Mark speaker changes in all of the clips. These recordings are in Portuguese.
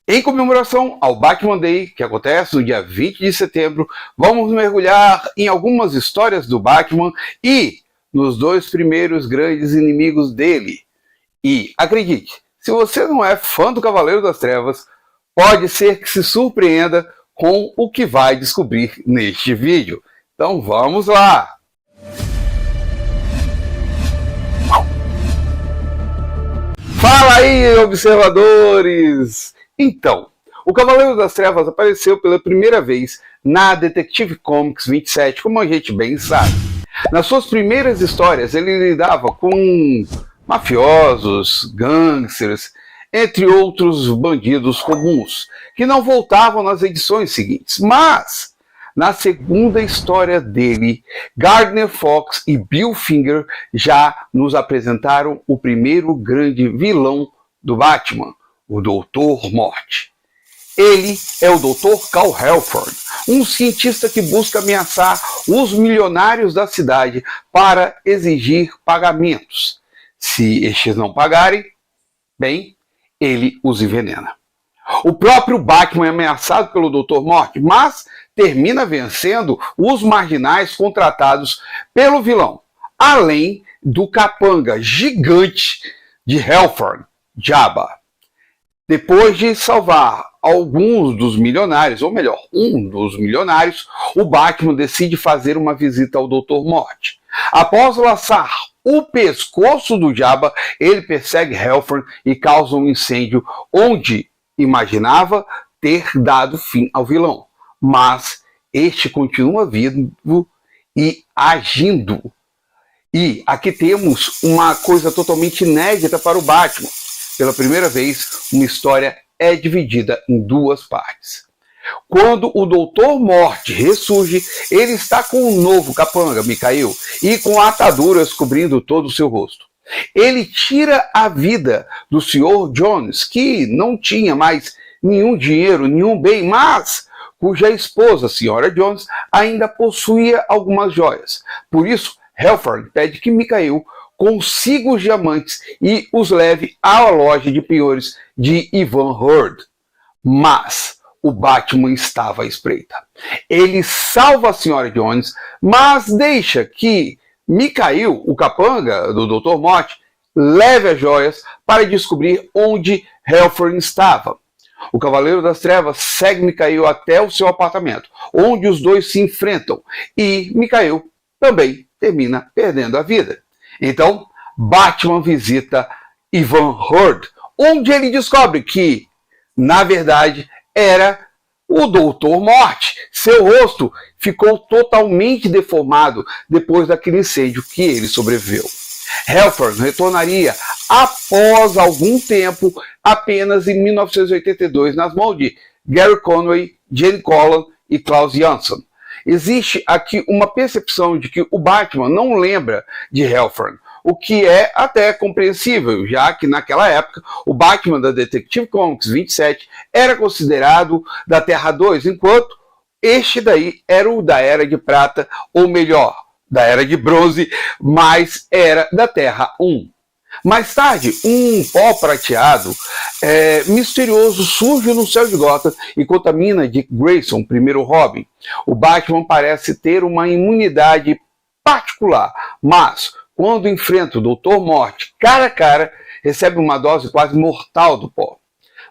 Speaker 1: Em comemoração ao Batman Day, que acontece no dia 20 de setembro, vamos mergulhar em algumas histórias do Batman e nos dois primeiros grandes inimigos dele. E, acredite, se você não é fã do Cavaleiro das Trevas, pode ser que se surpreenda com o que vai descobrir neste vídeo. Então vamos lá! Fala aí, observadores! Então, o Cavaleiro das Trevas apareceu pela primeira vez na Detective Comics 27, como a gente bem sabe. Nas suas primeiras histórias, ele lidava com mafiosos, gangsters, entre outros bandidos comuns, que não voltavam nas edições seguintes. Mas, na segunda história dele, Gardner Fox e Bill Finger já nos apresentaram o primeiro grande vilão do Batman, o Doutor Morte. Ele é o Dr. Cal Halford, um cientista que busca ameaçar os milionários da cidade para exigir pagamentos. Se estes não pagarem, bem, ele os envenena. O próprio Batman é ameaçado pelo Dr. Morte, mas termina vencendo os marginais contratados pelo vilão, além do capanga gigante de Halford, Jabba. Depois de salvar alguns dos milionários, ou melhor, um dos milionários, o Batman decide fazer uma visita ao Dr. Morte. Após laçar o pescoço do Jabba, ele persegue Halford e causa um incêndio onde imaginava ter dado fim ao vilão. Mas este continua vivo e agindo. E aqui temos uma coisa totalmente inédita para o Batman. Pela primeira vez, uma história é dividida em duas partes. Quando o Doutor Morte ressurge, ele está com um novo capanga, Mikhail, e com ataduras cobrindo todo o seu rosto. Ele tira a vida do Sr. Jones, que não tinha mais nenhum dinheiro, nenhum bem, mas cuja esposa, a Sra. Jones, ainda possuía algumas joias. Por isso, Halford pede que Mikhail consiga os diamantes e os leve à loja de penhores de Ivan Hurd. Mas o Batman estava à espreita. Ele salva a Sra. Jones, mas deixa que Mikhail, o capanga do Dr. Morte, leve as joias para descobrir onde Halford estava. O Cavaleiro das Trevas segue Mikhail até o seu apartamento, onde os dois se enfrentam, e Mikhail também termina perdendo a vida. Então, Batman visita Ivan Hurd, onde ele descobre que, na verdade, era o Doutor Morte. Seu rosto ficou totalmente deformado depois daquele incêndio que ele sobreviveu. Halford retornaria após algum tempo, apenas em 1982, nas mãos de Gary Conway, Gene Colan e Klaus Janson. Existe aqui uma percepção de que o Batman não lembra de Halford, o que é até compreensível, já que naquela época o Batman da Detective Comics 27 era considerado da Terra 2, enquanto este daí era o da Era de Prata, ou melhor, da Era de Bronze, mas era da Terra 1. Mais tarde, um pó prateado misterioso surge no céu de Gotham e contamina Dick Grayson, primeiro Robin. O Batman parece ter uma imunidade particular, mas quando enfrenta o Doutor Morte cara a cara, recebe uma dose quase mortal do pó.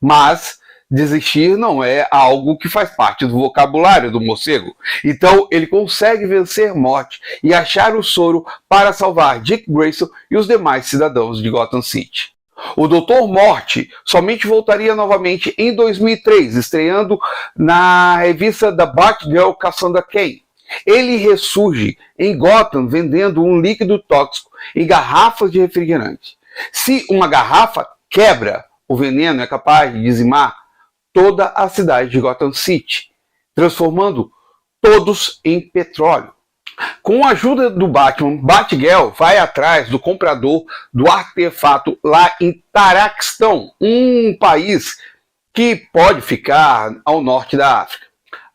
Speaker 1: Mas desistir não é algo que faz parte do vocabulário do morcego. Então ele consegue vencer Morte e achar o soro para salvar Dick Grayson e os demais cidadãos de Gotham City. O Dr. Morte somente voltaria novamente em 2003, estreando na revista da Batgirl Cassandra Cain. Ele ressurge em Gotham vendendo um líquido tóxico em garrafas de refrigerante. Se uma garrafa quebra, o veneno é capaz de dizimar toda a cidade de Gotham City, transformando todos em petróleo. Com a ajuda do Batman, Batgirl vai atrás do comprador do artefato lá em Taraquistão, um país que pode ficar ao norte da África.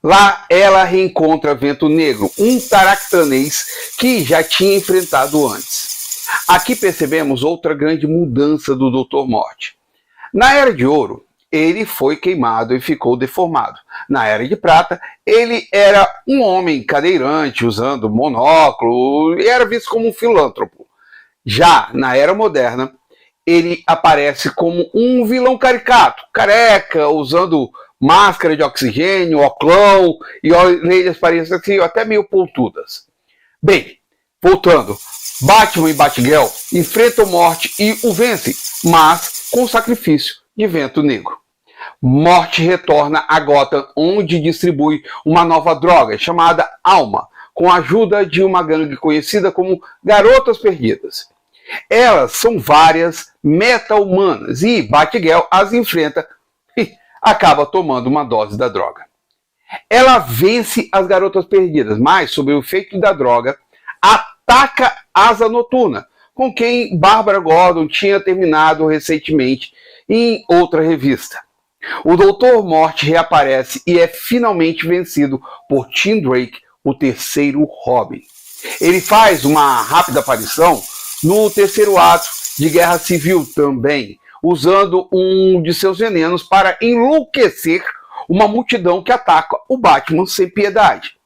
Speaker 1: Lá ela reencontra Vento Negro, um taractanês que já tinha enfrentado antes. Aqui percebemos outra grande mudança do Dr. Morte. Na Era de Ouro, ele foi queimado e ficou deformado. Na Era de Prata, ele era um homem cadeirante, usando monóculo, e era visto como um filântropo. Já na Era Moderna, ele aparece como um vilão caricato, careca, usando máscara de oxigênio, oclão e orelhas parecem assim, até meio pontudas. Bem, voltando, Batman e Batgirl enfrentam Morte e o vencem, mas com o sacrifício de Vento Negro. Morte retorna a Gotham, onde distribui uma nova droga chamada Alma, com a ajuda de uma gangue conhecida como Garotas Perdidas. Elas são várias meta-humanas e Batgirl as enfrenta e acaba tomando uma dose da droga. Ela vence as Garotas Perdidas, mas, sob o efeito da droga, ataca Asa Noturna, com quem Bárbara Gordon tinha terminado recentemente em outra revista. O Dr. Morte reaparece e é finalmente vencido por Tim Drake, o terceiro Robin. Ele faz uma rápida aparição no terceiro ato de Guerra Civil também, usando um de seus venenos para enlouquecer uma multidão que ataca o Batman sem piedade.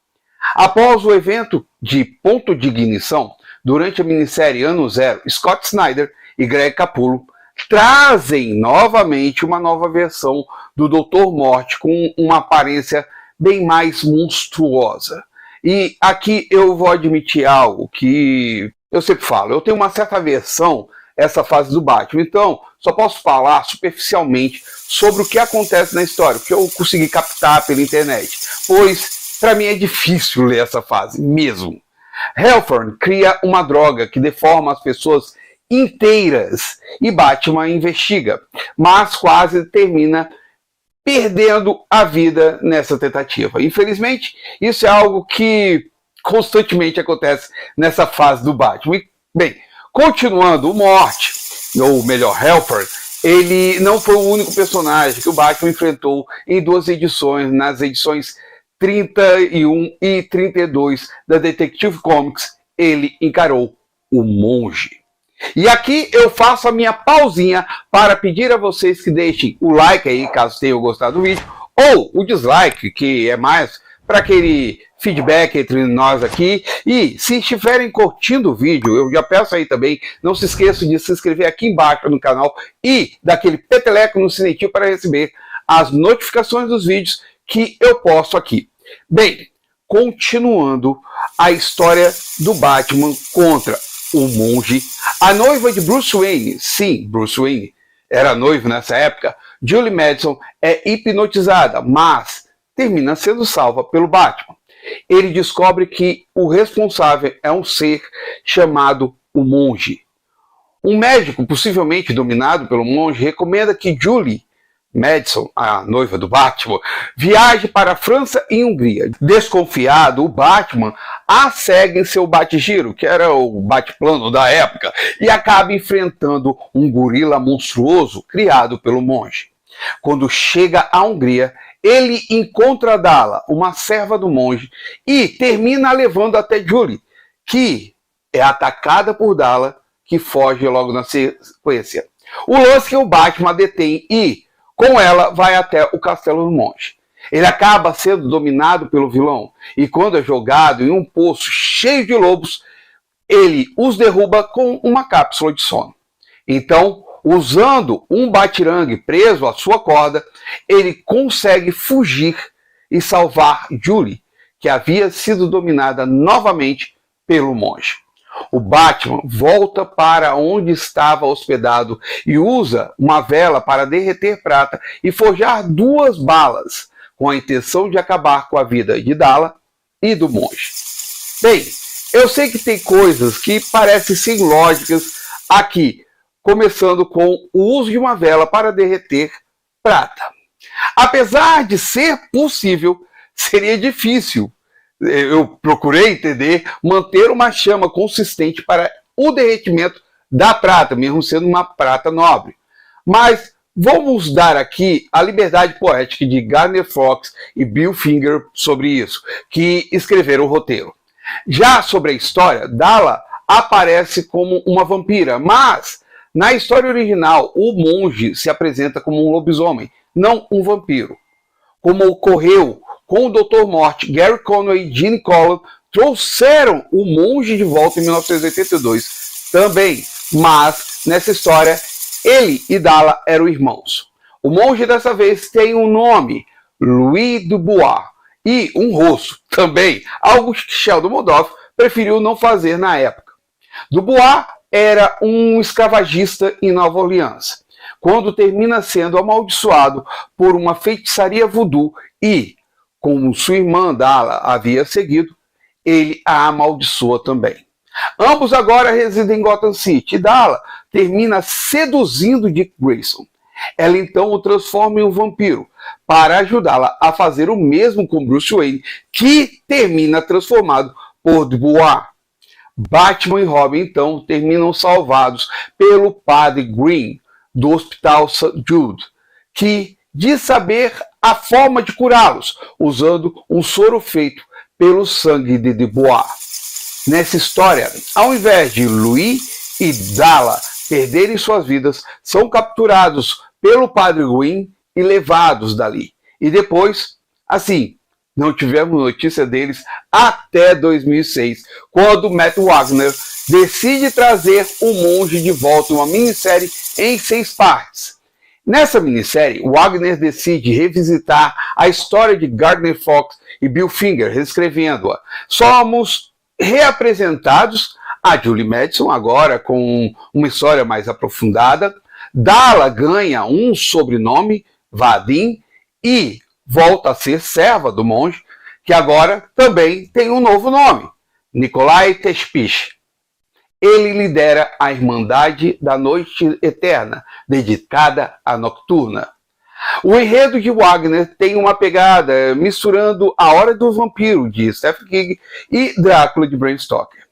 Speaker 1: Após o evento de ponto de ignição, durante a minissérie Ano Zero, Scott Snyder e Greg Capullo trazem novamente uma nova versão do Dr. Morte com uma aparência bem mais monstruosa. E aqui eu vou admitir algo que eu sempre falo, eu tenho uma certa aversão a essa fase do Batman, então só posso falar superficialmente sobre o que acontece na história, o que eu consegui captar pela internet, pois para mim é difícil ler essa fase, mesmo. Hellfern cria uma droga que deforma as pessoas inteiras e Batman investiga, mas quase termina perdendo a vida nessa tentativa. Infelizmente, isso é algo que constantemente acontece nessa fase do Batman. Bem, continuando, o Morte, ou melhor, Hellfern, ele não foi o único personagem que o Batman enfrentou em duas edições, nas edições 31 e 32 da Detective Comics. Ele encarou o Monge. E aqui eu faço a minha pausinha para pedir a vocês que deixem o like aí, caso tenham gostado do vídeo, ou o dislike, que é mais para aquele feedback entre nós aqui. E se estiverem curtindo o vídeo, eu já peço aí também, não se esqueçam de se inscrever aqui embaixo no canal e daquele peteleco no sininho para receber as notificações dos vídeos que eu posto aqui. Bem, continuando a história do Batman contra o Monge, a noiva de Bruce Wayne, sim, Bruce Wayne era noivo nessa época, Julie Madison é hipnotizada, mas termina sendo salva pelo Batman. Ele descobre que o responsável é um ser chamado o Monge. Um médico, possivelmente dominado pelo Monge, recomenda que Julie Madison, a noiva do Batman, viaje para a França e Hungria. Desconfiado, o Batman a segue em seu Bate-Giro, que era o bate-plano da época, e acaba enfrentando um gorila monstruoso criado pelo Monge. Quando chega à Hungria, ele encontra Dala, uma serva do Monge, e termina a levando até Julie, que é atacada por Dala, que foge logo na sequência. O lance que o Batman detém e com ela vai até o castelo do Monge. Ele acaba sendo dominado pelo vilão e quando é jogado em um poço cheio de lobos, ele os derruba com uma cápsula de sono. Então, usando um batirangue preso à sua corda, ele consegue fugir e salvar Julie, que havia sido dominada novamente pelo Monge. O Batman volta para onde estava hospedado e usa uma vela para derreter prata e forjar duas balas, com a intenção de acabar com a vida de Dala e do Monge. Bem, eu sei que tem coisas que parecem sem lógicas aqui, começando com o uso de uma vela para derreter prata. Apesar de ser possível, seria difícil, eu procurei entender, manter uma chama consistente para o derretimento da prata, mesmo sendo uma prata nobre. Mas vamos dar aqui a liberdade poética de Gardner Fox e Bill Finger sobre isso, que escreveram o roteiro. Já sobre a história, Dala aparece como uma vampira, mas na história original o Monge se apresenta como um lobisomem, não um vampiro. Como ocorreu com o Dr. Morte, Gary Conway e Gene Colan trouxeram o monge de volta em 1982 também, mas nessa história ele e Dala eram irmãos. O monge dessa vez tem um nome, Louis Dubois, e um rosto também, algo que Sheldon Moldoff preferiu não fazer na época. Dubois era um escravagista em Nova Orleans, quando termina sendo amaldiçoado por uma feitiçaria voodoo e, como sua irmã Dala havia seguido, ele a amaldiçoa também. Ambos agora residem em Gotham City e Dala termina seduzindo Dick Grayson. Ela então o transforma em um vampiro para ajudá-la a fazer o mesmo com Bruce Wayne, que termina transformado por Dubois. Batman e Robin então terminam salvados pelo Padre Green do Hospital St. Jude, que diz saber a forma de curá-los, usando um soro feito pelo sangue de Dubois. Nessa história, ao invés de Louis e Dala perderem suas vidas, são capturados pelo Padre Green e levados dali. E depois, assim, não tivemos notícia deles até 2006, quando Matt Wagner decide trazer o monge de volta em uma minissérie em 6 partes. Nessa minissérie, Wagner decide revisitar a história de Gardner Fox e Bill Finger, reescrevendo-a. Somos reapresentados a Julie Madison, agora com uma história mais aprofundada. Dala ganha um sobrenome, Vadim, e volta a ser serva do monge, que agora também tem um novo nome, Nikolai Tespich. Ele lidera a Irmandade da Noite Eterna, dedicada à Nocturna. O enredo de Wagner tem uma pegada misturando A Hora do Vampiro, de Stephen King, e Drácula, de Bram Stoker.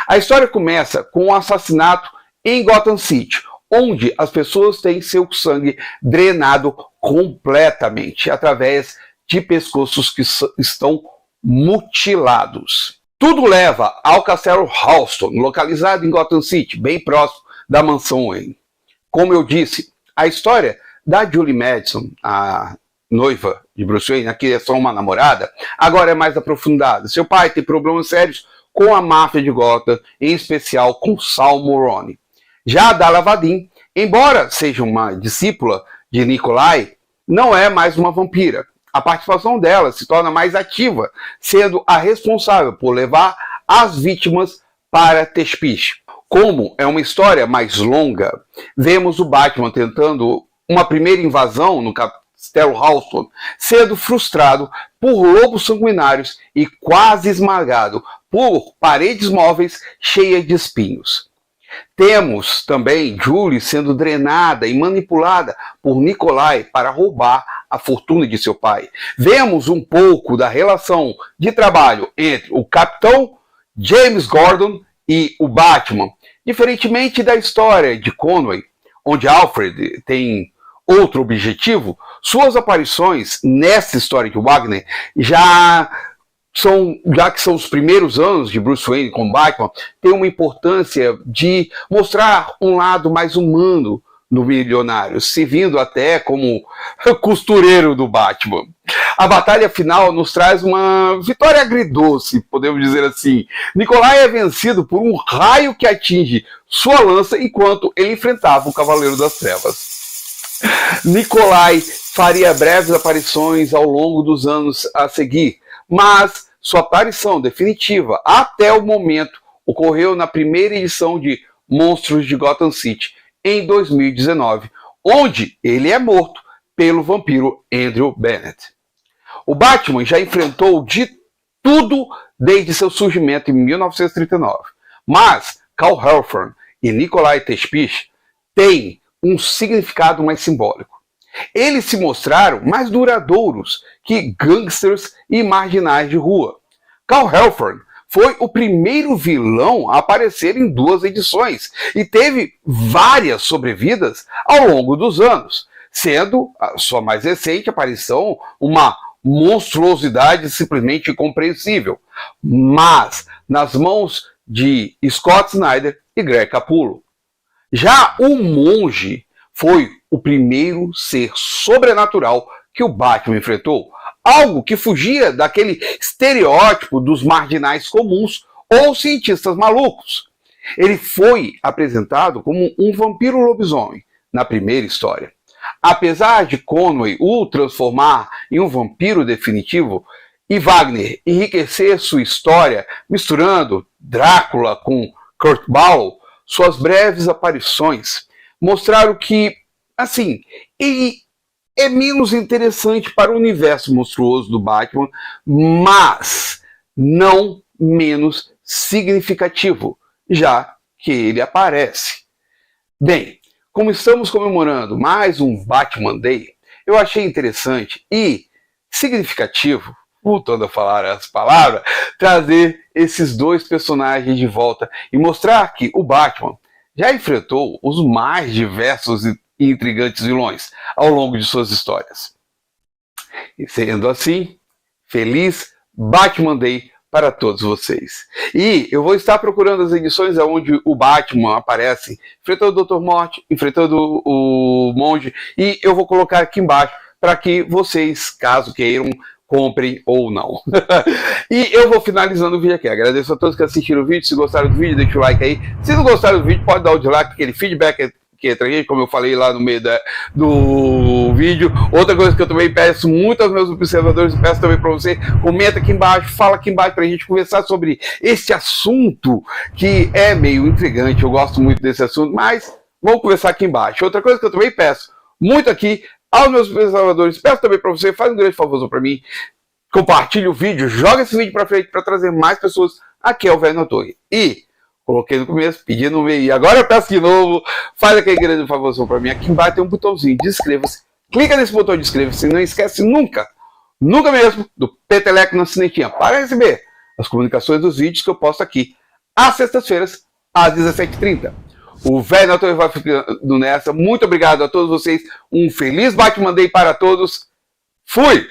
Speaker 1: A história começa com um assassinato em Gotham City, onde as pessoas têm seu sangue drenado completamente, através de pescoços que estão mutilados. Tudo leva ao Castelo Halston, localizado em Gotham City, bem próximo da mansão Wayne. Como eu disse, a história da Julie Madison, a noiva de Bruce Wayne, aqui é só uma namorada, agora é mais aprofundada. Seu pai tem problemas sérios com a máfia de Gotham, em especial com Sal Moroni. Já a Dala Vadim, embora seja uma discípula de Nikolai, não é mais uma vampira. A participação dela se torna mais ativa, sendo a responsável por levar as vítimas para Tespich. Como é uma história mais longa, vemos o Batman tentando uma primeira invasão no Castelo Halston, sendo frustrado por lobos sanguinários e quase esmagado por paredes móveis cheias de espinhos. Temos também Julie sendo drenada e manipulada por Nikolai para roubar a fortuna de seu pai. Vemos um pouco da relação de trabalho entre o Capitão James Gordon e o Batman, diferentemente da história de Conway, onde Alfred tem outro objetivo. Suas aparições nessa história de Wagner já que são os primeiros anos de Bruce Wayne com Batman, tem uma importância de mostrar um lado mais humano do milionário, servindo até como costureiro do Batman. A batalha final nos traz uma vitória agridoce, podemos dizer assim. Nikolai é vencido por um raio que atinge sua lança enquanto ele enfrentava o Cavaleiro das Trevas. Nikolai faria breves aparições ao longo dos anos a seguir, mas sua aparição definitiva até o momento ocorreu na primeira edição de Monstros de Gotham City, em 2019, onde ele é morto pelo vampiro Andrew Bennett. O Batman já enfrentou de tudo desde seu surgimento em 1939, mas Cal Halford e Nikolai Tespich têm um significado mais simbólico. Eles se mostraram mais duradouros que gangsters e marginais de rua. Cal Halford foi o primeiro vilão a aparecer em 2 edições e teve várias sobrevidas ao longo dos anos, sendo a sua mais recente aparição uma monstruosidade simplesmente incompreensível, mas nas mãos de Scott Snyder e Greg Capullo. Já o monge foi o primeiro ser sobrenatural que o Batman enfrentou. Algo que fugia daquele estereótipo dos marginais comuns ou cientistas malucos. Ele foi apresentado como um vampiro lobisomem na primeira história. Apesar de Conway o transformar em um vampiro definitivo e Wagner enriquecer sua história misturando Drácula com Kurt Ball, suas breves aparições mostraram que, assim, ele é menos interessante para o universo monstruoso do Batman, mas não menos significativo, já que ele aparece. Bem, como estamos comemorando mais um Batman Day, eu achei interessante e significativo, voltando a falar as palavras, trazer esses dois personagens de volta e mostrar que o Batman já enfrentou os mais diversos e intrigantes vilões ao longo de suas histórias. E sendo assim, feliz Batman Day para todos vocês. E eu vou estar procurando as edições onde o Batman aparece enfrentando o Dr. Morte, enfrentando o Monge, e eu vou colocar aqui embaixo para que vocês, caso queiram, comprem ou não. E eu vou finalizando o vídeo aqui. Agradeço a todos que assistiram o vídeo. Se gostaram do vídeo, deixa o like aí. Se não gostaram do vídeo, pode dar o dislike, aquele feedback que entra aí, como eu falei lá no meio do vídeo. Outra coisa que eu também peço muito aos meus observadores, e peço também para você, comenta aqui embaixo, fala aqui embaixo para a gente conversar sobre esse assunto que é meio intrigante. Eu gosto muito desse assunto, mas vamos conversar aqui embaixo. Outra coisa que eu também peço muito aqui aos meus observadores, peço também para você, faz um grande favor para mim, compartilhe o vídeo, joga esse vídeo para frente para trazer mais pessoas aqui ao Velho na Torre. E coloquei no começo, pedi no meio, e agora eu peço de novo, faz aquele grande favorzão para mim. Aqui embaixo tem um botãozinho de inscreva-se, clica nesse botão de inscreva-se, não esquece nunca mesmo, do peteleco na sinetinha, para receber as comunicações dos vídeos que eu posto aqui, às sextas-feiras, às 17h30. O Velho na Torre vai ficando nessa. Muito obrigado a todos vocês. Um feliz Batman Day para todos. Fui!